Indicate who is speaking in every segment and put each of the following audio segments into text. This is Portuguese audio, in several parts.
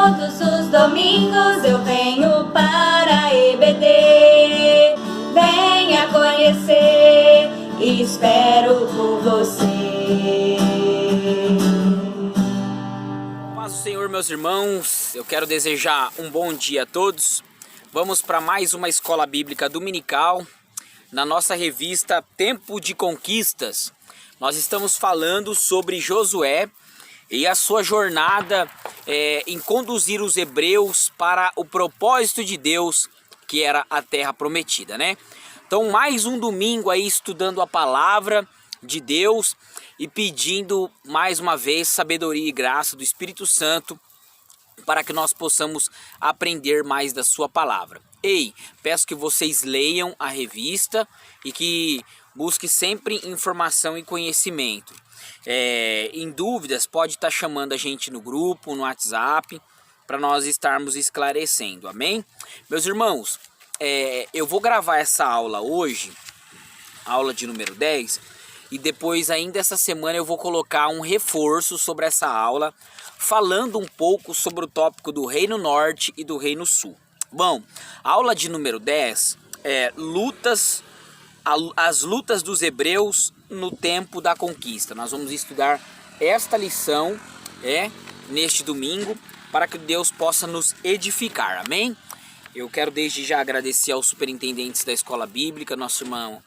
Speaker 1: Todos os domingos eu venho para EBD. Venha conhecer, espero por você.
Speaker 2: Paz do Senhor, meus irmãos, eu quero desejar um bom dia a todos. Vamos para mais uma escola bíblica dominical. Na nossa revista Tempo de Conquistas, nós estamos falando sobre Josué e a sua jornada em conduzir os hebreus para o propósito de Deus, que era a terra prometida, né? Então, mais um domingo aí estudando a palavra de Deus e pedindo mais uma vez sabedoria e graça do Espírito Santo para que nós possamos aprender mais da sua palavra. Ei, peço que vocês leiam a revista e que busque sempre informação e conhecimento. Em dúvidas, pode estar chamando a gente no grupo, no WhatsApp, para nós estarmos esclarecendo, amém? Meus irmãos, eu vou gravar essa aula hoje, aula de número 10, e depois ainda essa semana eu vou colocar um reforço sobre essa aula, falando um pouco sobre o tópico do Reino Norte e do Reino Sul. Bom, a aula de número 10 é as lutas dos hebreus no tempo da conquista. Nós vamos estudar esta lição neste domingo para que Deus possa nos edificar, amém? Eu quero desde já agradecer aos superintendentes da escola bíblica, nosso irmão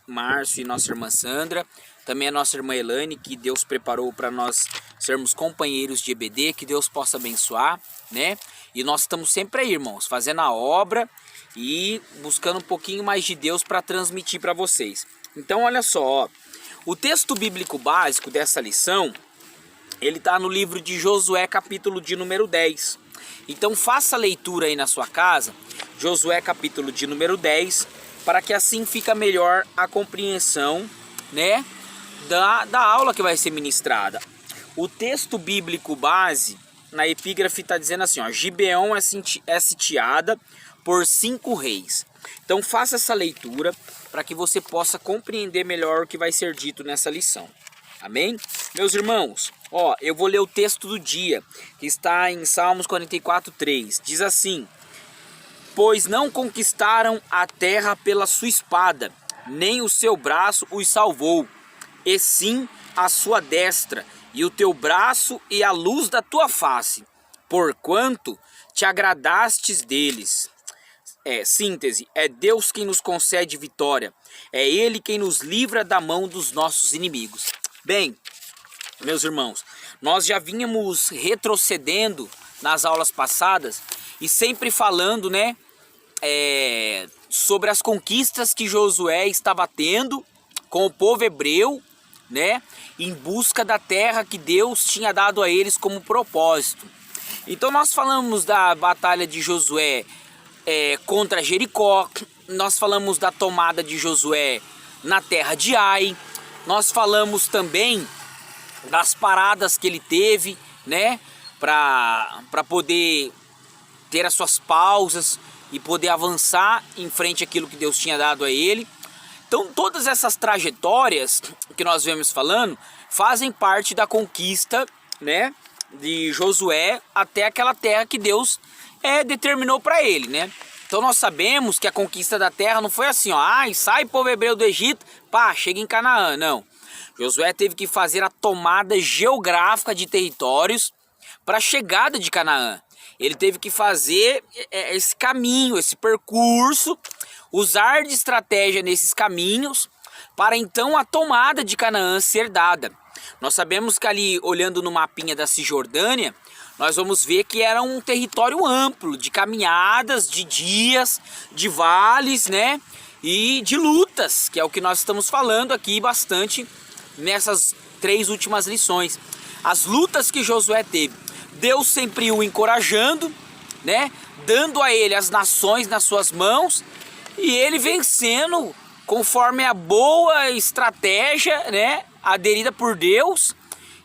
Speaker 2: Márcio e nossa irmã Sandra, também a nossa irmã Elane, que Deus preparou para nós sermos companheiros de EBD, que Deus possa abençoar, né? E nós estamos sempre aí, irmãos, fazendo a obra e buscando um pouquinho mais de Deus para transmitir para vocês. Então, olha só, ó, o texto bíblico básico dessa lição, ele está no livro de Josué, capítulo de número 10. Então, faça a leitura aí na sua casa, Josué, capítulo de número 10, para que assim fica melhor a compreensão, né, da aula que vai ser ministrada. O texto bíblico base, na epígrafe está dizendo assim, ó, Gibeão é sitiada por 5 reis. Então faça essa leitura para que você possa compreender melhor o que vai ser dito nessa lição. Amém? Meus irmãos, ó, eu vou ler o texto do dia, que está em Salmos 44:3. Diz assim: pois não conquistaram a terra pela sua espada, nem o seu braço os salvou, e sim a sua destra, e o teu braço e a luz da tua face, porquanto te agradastes deles. Síntese, é Deus quem nos concede vitória, é Ele quem nos livra da mão dos nossos inimigos. Bem, meus irmãos, nós já vínhamos retrocedendo nas aulas passadas e sempre falando, né, sobre as conquistas que Josué estava tendo com o povo hebreu, né, em busca da terra que Deus tinha dado a eles como propósito. Então nós falamos da batalha de Josué contra Jericó, nós falamos da tomada de Josué na terra de Ai, nós falamos também das paradas que ele teve, né, para poder ter as suas pausas e poder avançar em frente àquilo que Deus tinha dado a ele. Então todas essas trajetórias que nós vemos falando fazem parte da conquista, né, de Josué até aquela terra que Deus determinou para ele, né? Então nós sabemos que a conquista da terra não foi assim, ó, sai povo hebreu do Egito, pá, chega em Canaã, não. Josué teve que fazer a tomada geográfica de territórios para a chegada de Canaã. Ele teve que fazer esse caminho, esse percurso, usar de estratégia nesses caminhos para então a tomada de Canaã ser dada. Nós sabemos que ali, olhando no mapinha da Cisjordânia, nós vamos ver que era um território amplo, de caminhadas, de dias, de vales, né? E de lutas, que é o que nós estamos falando aqui bastante nessas 3 últimas lições. As lutas que Josué teve, Deus sempre o encorajando, né? Dando a ele as nações nas suas mãos e ele vencendo conforme a boa estratégia, né, aderida por Deus,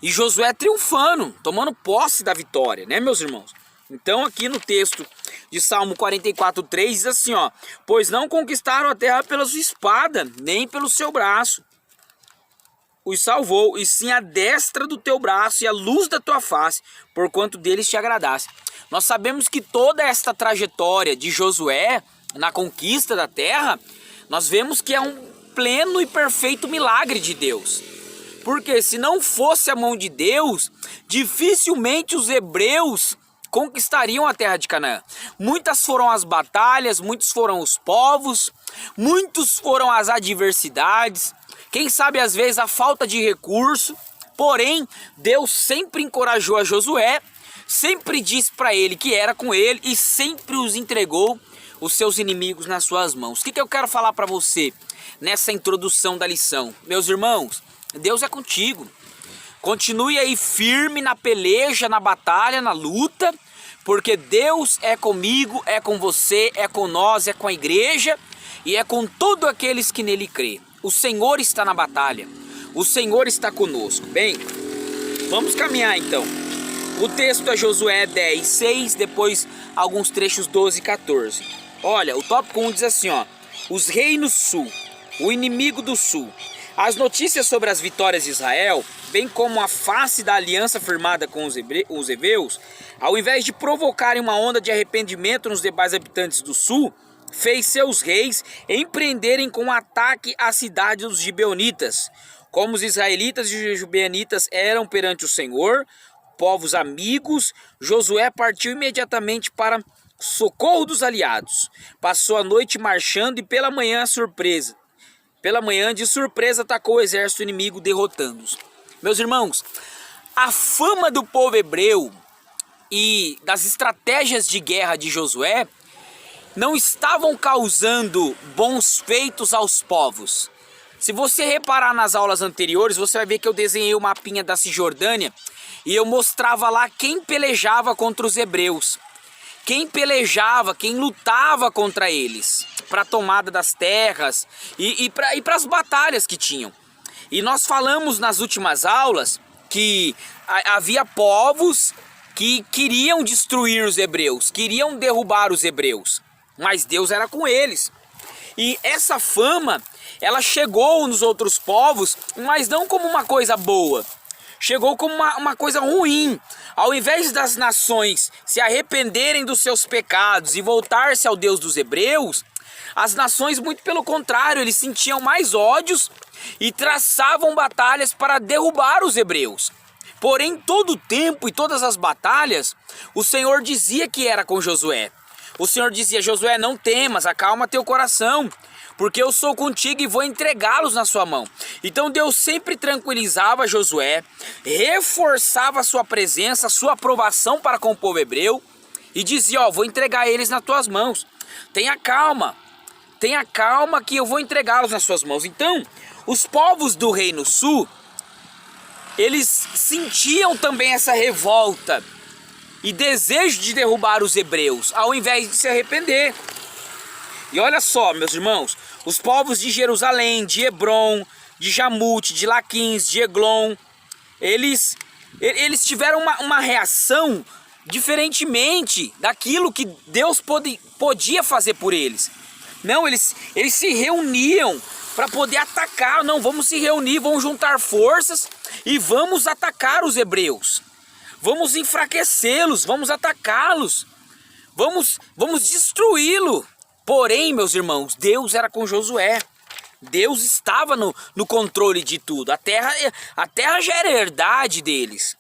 Speaker 2: e Josué triunfando, tomando posse da vitória, né, meus irmãos? Então aqui no texto de Salmo 44:3 diz assim, ó, pois não conquistaram a terra pela sua espada, nem pelo seu braço. os salvou, e sim a destra do teu braço e a luz da tua face, porquanto deles te agradasse. Nós sabemos que toda esta trajetória de Josué na conquista da terra, nós vemos que é um pleno e perfeito milagre de Deus. Porque se não fosse a mão de Deus, dificilmente os hebreus conquistariam a terra de Canaã. Muitas foram as batalhas, muitos foram os povos, muitos foram as adversidades, quem sabe às vezes a falta de recurso. Porém, Deus sempre encorajou a Josué, sempre disse para ele que era com ele e sempre os entregou os seus inimigos nas suas mãos. O que eu quero falar para você nessa introdução da lição? Meus irmãos, Deus é contigo. Continue aí firme na peleja, na batalha, na luta, porque Deus é comigo, é com você, é com nós, é com a igreja e é com todos aqueles que nele crê. O Senhor está na batalha, o Senhor está conosco. Bem, vamos caminhar então. O texto é Josué 10, 6, depois alguns trechos 12 e 14. Olha, o tópico 1 diz assim, ó: os reinos sul, o inimigo do sul. As notícias sobre as vitórias de Israel, bem como a face da aliança firmada com os heveus, ao invés de provocarem uma onda de arrependimento nos demais habitantes do sul, fez seus reis empreenderem com um ataque à cidade dos gibeonitas. Como os israelitas e os gibeonitas eram perante o Senhor, povos amigos, Josué partiu imediatamente para socorro dos aliados. Passou a noite marchando e pela manhã de surpresa atacou o exército inimigo, derrotando-os. Meus irmãos, a fama do povo hebreu e das estratégias de guerra de Josué não estavam causando bons feitos aos povos. Se você reparar nas aulas anteriores, você vai ver que eu desenhei o mapinha da Cisjordânia e eu mostrava lá quem pelejava contra os hebreus. Quem pelejava, quem lutava contra eles, para a tomada das terras e para as batalhas que tinham. E nós falamos nas últimas aulas que havia povos que queriam destruir os hebreus, queriam derrubar os hebreus, mas Deus era com eles. E essa fama, ela chegou nos outros povos, mas não como uma coisa boa. Chegou como uma coisa ruim. Ao invés das nações se arrependerem dos seus pecados e voltar-se ao Deus dos hebreus, as nações, muito pelo contrário, eles sentiam mais ódios e traçavam batalhas para derrubar os hebreus. Porém, todo o tempo e todas as batalhas, o Senhor dizia que era com Josué. O Senhor dizia: Josué, não temas, acalma teu coração, porque eu sou contigo e vou entregá-los na sua mão. Então Deus sempre tranquilizava Josué, reforçava a sua presença, a sua aprovação para com o povo hebreu e dizia: ó, vou entregar eles nas tuas mãos. Tenha calma que eu vou entregá-los nas suas mãos. Então, os povos do Reino Sul, eles sentiam também essa revolta e desejo de derrubar os hebreus, ao invés de se arrepender. E olha só, meus irmãos, os povos de Jerusalém, de Hebron, de Jamute, de Laquins, de Eglon, eles tiveram uma reação diferentemente daquilo que Deus podia fazer por eles. Não, eles se reuniam para poder atacar. Não, vamos se reunir, vamos juntar forças e vamos atacar os hebreus. Vamos enfraquecê-los, vamos atacá-los, vamos destruí-lo. Porém, meus irmãos, Deus era com Josué. Deus estava no controle de tudo. A terra já era herdade deles.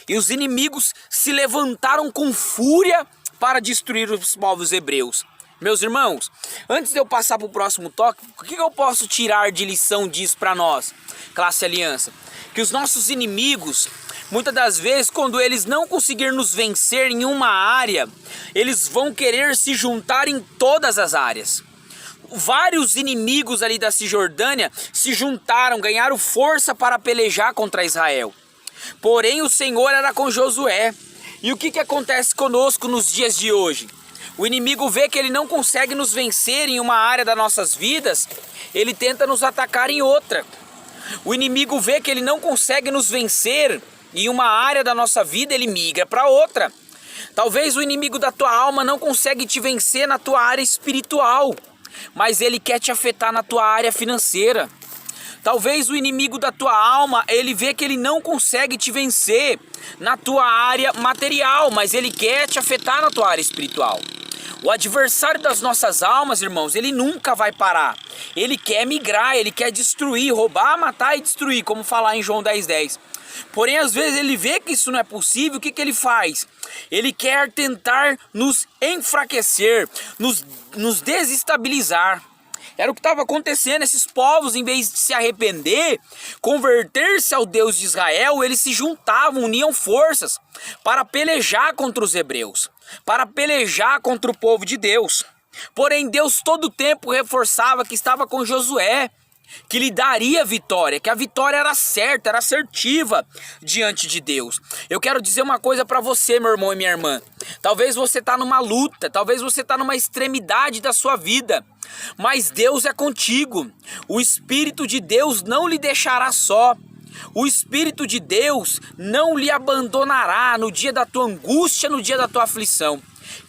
Speaker 2: E os inimigos se levantaram com fúria para destruir os povos hebreus. Meus irmãos, antes de eu passar para o próximo tópico, o que eu posso tirar de lição disso para nós, classe Aliança? Que os nossos inimigos, muitas das vezes, quando eles não conseguirem nos vencer em uma área, eles vão querer se juntar em todas as áreas. Vários inimigos ali da Cisjordânia se juntaram, ganharam força para pelejar contra Israel. Porém, o Senhor era com Josué. E o que acontece conosco nos dias de hoje? O inimigo vê que ele não consegue nos vencer em uma área das nossas vidas, ele tenta nos atacar em outra. O inimigo vê que ele não consegue nos vencer em uma área da nossa vida, ele migra para outra. Talvez o inimigo da tua alma não consegue te vencer na tua área espiritual, mas ele quer te afetar na tua área financeira. Talvez o inimigo da tua alma, ele vê que ele não consegue te vencer na tua área material, mas ele quer te afetar na tua área espiritual. O adversário das nossas almas, irmãos, ele nunca vai parar. Ele quer migrar, ele quer destruir, roubar, matar e destruir, como falar em João 10:10. Porém, às vezes ele vê que isso não é possível, o que ele faz? Ele quer tentar nos enfraquecer, nos desestabilizar. Era o que estava acontecendo. Esses povos, em vez de se arrepender, converter-se ao Deus de Israel, eles se juntavam, uniam forças para pelejar contra os hebreus, para pelejar contra o povo de Deus. Porém, Deus todo o tempo reforçava que estava com Josué, que lhe daria vitória, que a vitória era certa, era assertiva diante de Deus. Eu quero dizer uma coisa para você, meu irmão e minha irmã. Talvez você está numa luta, talvez você está numa extremidade da sua vida, mas Deus é contigo. O Espírito de Deus não lhe deixará só. O Espírito de Deus não lhe abandonará no dia da tua angústia, no dia da tua aflição.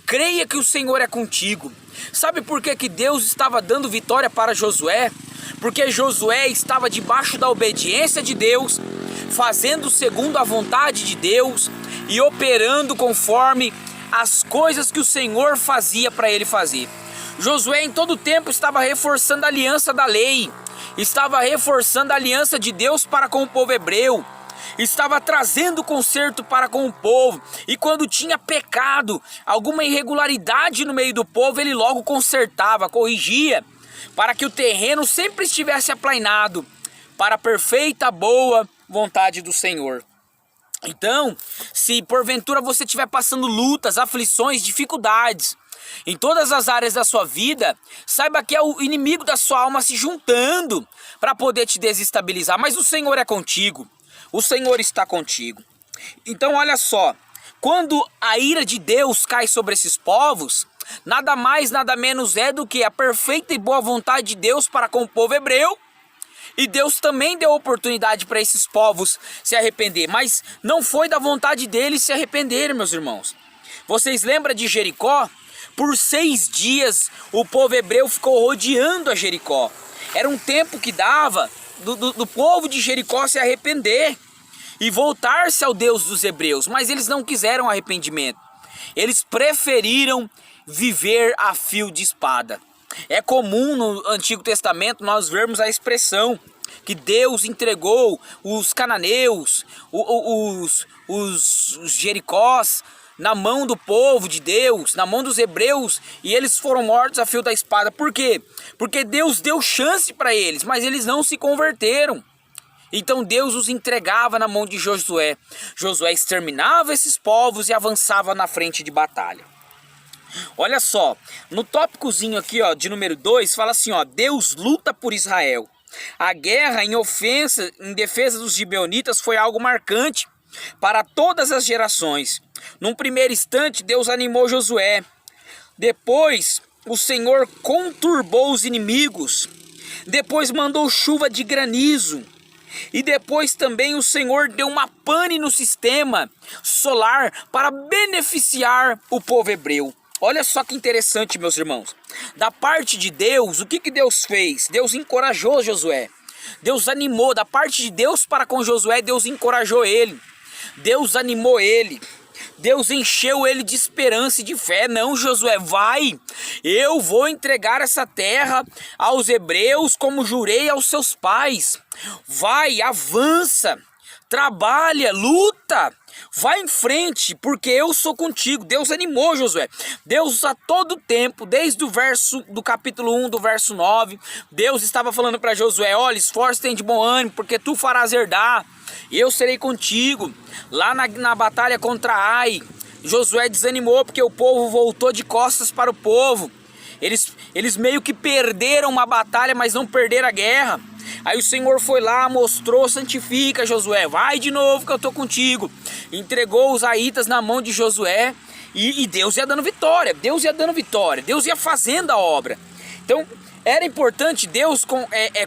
Speaker 2: Creia que o Senhor é contigo. Sabe por que Deus estava dando vitória para Josué? Porque Josué estava debaixo da obediência de Deus, fazendo segundo a vontade de Deus e operando conforme as coisas que o Senhor fazia para ele fazer. Josué em todo tempo estava reforçando a aliança da lei, estava reforçando a aliança de Deus para com o povo hebreu, estava trazendo conserto para com o povo, e quando tinha pecado, alguma irregularidade no meio do povo, ele logo consertava, corrigia, para que o terreno sempre estivesse aplainado para a perfeita, boa vontade do Senhor. Então, se porventura você estiver passando lutas, aflições, dificuldades em todas as áreas da sua vida, saiba que é o inimigo da sua alma se juntando para poder te desestabilizar, mas o Senhor é contigo, o Senhor está contigo. Então olha só, quando a ira de Deus cai sobre esses povos, nada mais, nada menos é do que a perfeita e boa vontade de Deus para com o povo hebreu. E Deus também deu oportunidade para esses povos se arrepender, mas não foi da vontade deles se arrependerem, meus irmãos. Vocês lembram de Jericó? Por 6 dias o povo hebreu ficou rodeando a Jericó. Era um tempo que dava do povo de Jericó se arrepender e voltar-se ao Deus dos hebreus, mas eles não quiseram arrependimento. Eles preferiram viver a fio de espada. É comum no Antigo Testamento nós vermos a expressão que Deus entregou os cananeus, os jericós, na mão do povo de Deus, na mão dos hebreus, e eles foram mortos a fio da espada. Por quê? Porque Deus deu chance para eles, mas eles não se converteram. Então Deus os entregava na mão de Josué. Josué exterminava esses povos e avançava na frente de batalha. Olha só, no tópicozinho aqui, ó, de número 2, fala assim, ó: Deus luta por Israel. A guerra em defesa dos gibeonitas foi algo marcante para todas as gerações. Num primeiro instante, Deus animou Josué. Depois, o Senhor conturbou os inimigos. Depois mandou chuva de granizo. E depois também o Senhor deu uma pane no sistema solar para beneficiar o povo hebreu. Olha só que interessante, meus irmãos. Da parte de Deus, o que Deus fez? Deus encorajou Josué. Deus animou. Da parte de Deus para com Josué, Deus encorajou ele. Deus animou ele. Deus encheu ele de esperança e de fé. Não, Josué, vai. Eu vou entregar essa terra aos hebreus como jurei aos seus pais. Vai, avança, trabalha, luta. Vai em frente, porque eu sou contigo. Deus animou Josué. Deus a todo tempo, desde o verso do capítulo 1, do verso 9, Deus estava falando para Josué: olha, esforça-te de bom ânimo, porque tu farás herdar. Eu serei contigo. Lá na batalha contra Ai, Josué desanimou porque o povo voltou de costas para o povo. Eles meio que perderam uma batalha, mas não perderam a guerra. Aí o Senhor foi lá, mostrou: santifica, Josué, vai de novo que eu estou contigo. Entregou os aitas na mão de Josué e Deus ia dando vitória, Deus ia fazendo a obra. Então era importante Deus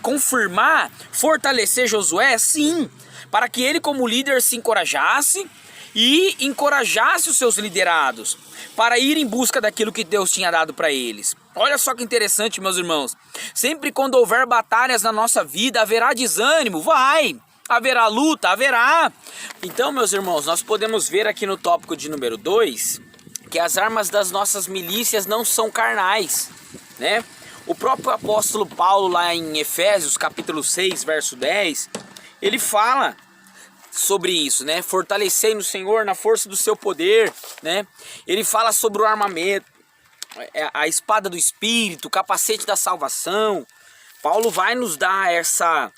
Speaker 2: confirmar, fortalecer Josué, sim, para que ele como líder se encorajasse e encorajasse os seus liderados para ir em busca daquilo que Deus tinha dado para eles. Olha só que interessante, meus irmãos. Sempre quando houver batalhas na nossa vida, haverá desânimo, haverá luta, haverá. Então, meus irmãos, nós podemos ver aqui no tópico de número 2 que as armas das nossas milícias não são carnais, né? O próprio apóstolo Paulo, lá em Efésios, capítulo 6, verso 10, ele fala sobre isso, né? Fortalecei no Senhor na força do seu poder, né? Ele fala sobre o armamento, a espada do Espírito, o capacete da salvação. Paulo vai nos dar essa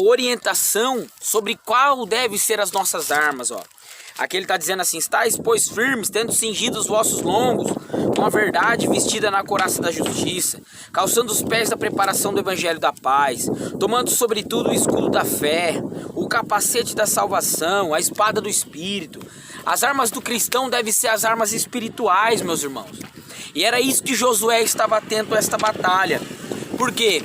Speaker 2: orientação sobre qual deve ser as nossas armas, ó. Aqui ele está dizendo assim: estáis, pois, firmes, tendo cingido os vossos lombos, com a verdade vestida na couraça da justiça, calçando os pés da preparação do evangelho da paz, tomando sobretudo o escudo da fé, o capacete da salvação, a espada do Espírito. As armas do cristão devem ser as armas espirituais, meus irmãos. E era isso que Josué estava atento a esta batalha. Porque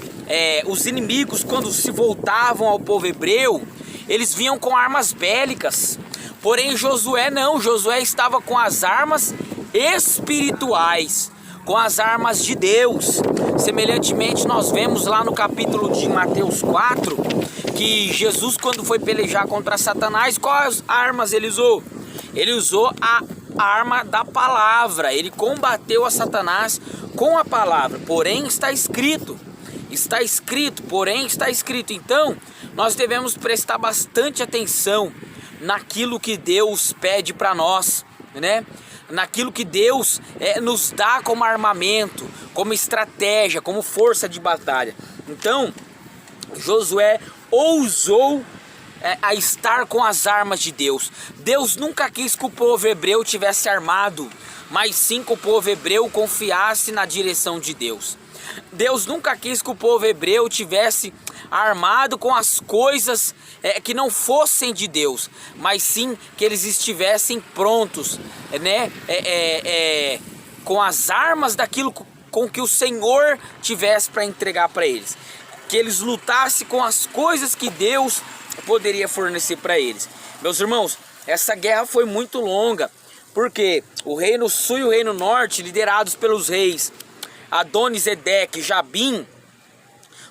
Speaker 2: os inimigos, quando se voltavam ao povo hebreu, eles vinham com armas bélicas. Porém Josué não, Josué estava com as armas espirituais, com as armas de Deus. Semelhantemente nós vemos lá no capítulo de Mateus 4, que Jesus, quando foi pelejar contra Satanás, quais armas ele usou? Ele usou a arma da palavra, ele combateu a Satanás com a palavra. Porém está escrito, porém está escrito. Então nós devemos prestar bastante atenção naquilo que Deus pede para nós, né? Naquilo que Deus nos dá como armamento, como estratégia, como força de batalha. Então Josué ousou a estar com as armas de Deus. Deus nunca quis que o povo hebreu tivesse armado, mas sim que o povo hebreu confiasse na direção de Deus. Deus nunca quis que o povo hebreu tivesse armado com as coisas que não fossem de Deus, mas sim que eles estivessem prontos, né? Com as armas daquilo com que o Senhor tivesse para entregar para eles. Que eles lutassem com as coisas que Deus poderia fornecer para eles. Meus irmãos, essa guerra foi muito longa, porque o reino sul e o reino norte, liderados pelos reis Adoni-Zedeque e Jabim,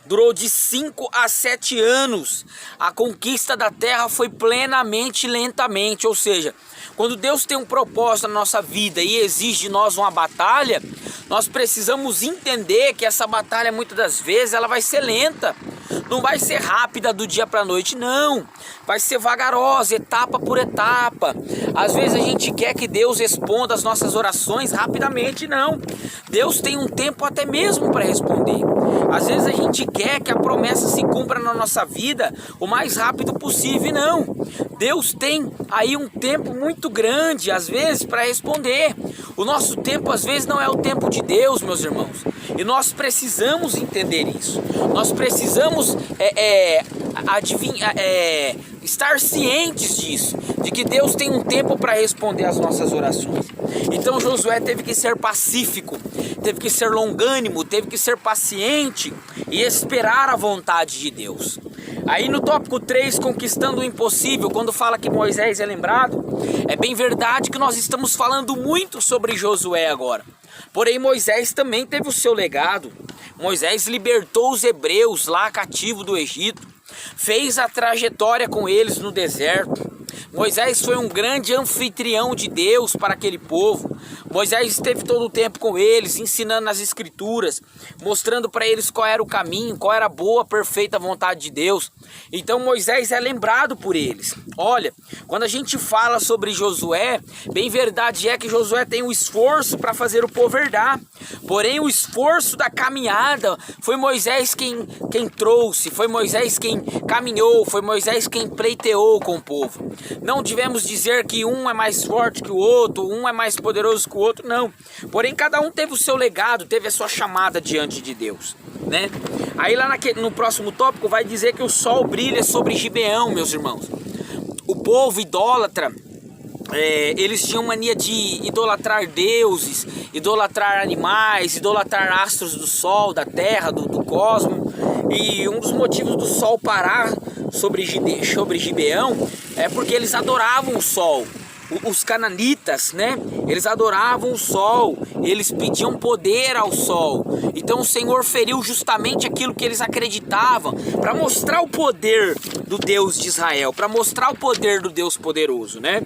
Speaker 2: durou de 5 a 7 anos. A conquista da terra foi plenamente e lentamente, ou seja, quando Deus tem um propósito na nossa vida e exige de nós uma batalha, nós precisamos entender que essa batalha muitas das vezes ela vai ser lenta. Não vai ser rápida do dia para a noite, não. Vai ser vagarosa, etapa por etapa. Às vezes a gente quer que Deus responda as nossas orações rapidamente, não. Deus tem um tempo até mesmo para responder. Às vezes a gente quer que a promessa se cumpra na nossa vida o mais rápido possível, não. Deus tem aí um tempo muito grande, às vezes, para responder. O nosso tempo, às vezes, não é o tempo de Deus, meus irmãos. E nós precisamos entender isso. Nós precisamos estar cientes disso, de que Deus tem um tempo para responder às nossas orações. Então Josué teve que ser pacífico, teve que ser longânimo, teve que ser paciente e esperar a vontade de Deus. Aí no tópico 3, conquistando o impossível, quando fala que Moisés é lembrado, é bem verdade que nós estamos falando muito sobre Josué agora. Porém Moisés também teve o seu legado. Moisés libertou os hebreus lá cativo do Egito, fez a trajetória com eles no deserto. Moisés foi um grande anfitrião de Deus para aquele povo. Moisés esteve todo o tempo com eles, ensinando as escrituras, mostrando para eles qual era o caminho, qual era a boa, perfeita vontade de Deus. Então Moisés é lembrado por eles. Olha, quando a gente fala sobre Josué, bem verdade é que Josué tem um esforço para fazer o povo herdar. Porém o esforço da caminhada foi Moisés quem trouxe, foi Moisés quem caminhou, foi Moisés quem pleiteou com o povo. Não devemos dizer que um é mais forte que o outro, um é mais poderoso que o outro, não. Porém, cada um teve o seu legado, teve a sua chamada diante de Deus, né? Aí lá no próximo tópico vai dizer que o sol brilha sobre Gibeão, meus irmãos. O povo idólatra, eles tinham mania de idolatrar deuses, idolatrar animais, idolatrar astros do sol, da terra, do cosmos. E um dos motivos do sol parar sobre Gibeão é porque eles adoravam o sol. Os cananitas, né? Eles adoravam o sol, eles pediam poder ao sol. Então o Senhor feriu justamente aquilo que eles acreditavam, para mostrar o poder do Deus de Israel, para mostrar o poder do Deus poderoso, né?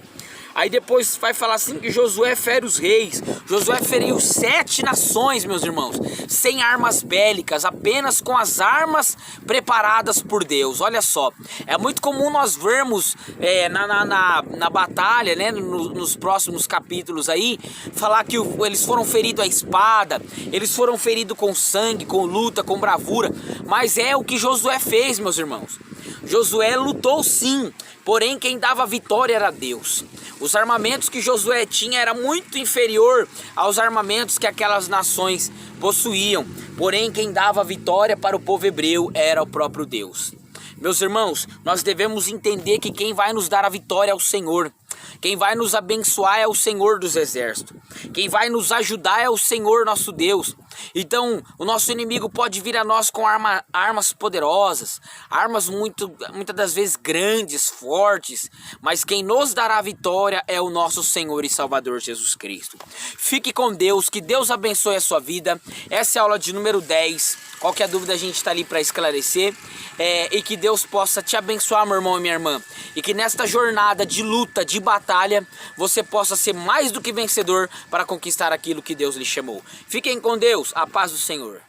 Speaker 2: Aí depois vai falar assim que Josué fere os reis. Josué feriu 7 nações, meus irmãos, sem armas bélicas, apenas com as armas preparadas por Deus. Olha só, é muito comum nós vermos na batalha, né, nos próximos capítulos aí, falar que eles foram feridos à espada, eles foram feridos com sangue, com luta, com bravura. Mas é o que Josué fez, meus irmãos. Josué lutou sim, porém quem dava vitória era Deus. Os armamentos que Josué tinha era muito inferior aos armamentos que aquelas nações possuíam. Porém quem dava vitória para o povo hebreu era o próprio Deus. Meus irmãos, nós devemos entender que quem vai nos dar a vitória é o Senhor. Quem vai nos abençoar é o Senhor dos exércitos. Quem vai nos ajudar é o Senhor nosso Deus. Então, o nosso inimigo pode vir a nós com armas poderosas, armas muitas das vezes grandes, fortes, mas quem nos dará a vitória é o nosso Senhor e Salvador Jesus Cristo. Fique com Deus, que Deus abençoe a sua vida. Essa é a aula de número 10. Qualquer dúvida a gente está ali para esclarecer, e que Deus possa te abençoar, meu irmão e minha irmã, e que nesta jornada de luta, de batalha, você possa ser mais do que vencedor para conquistar aquilo que Deus lhe chamou. Fiquem com Deus, a paz do Senhor.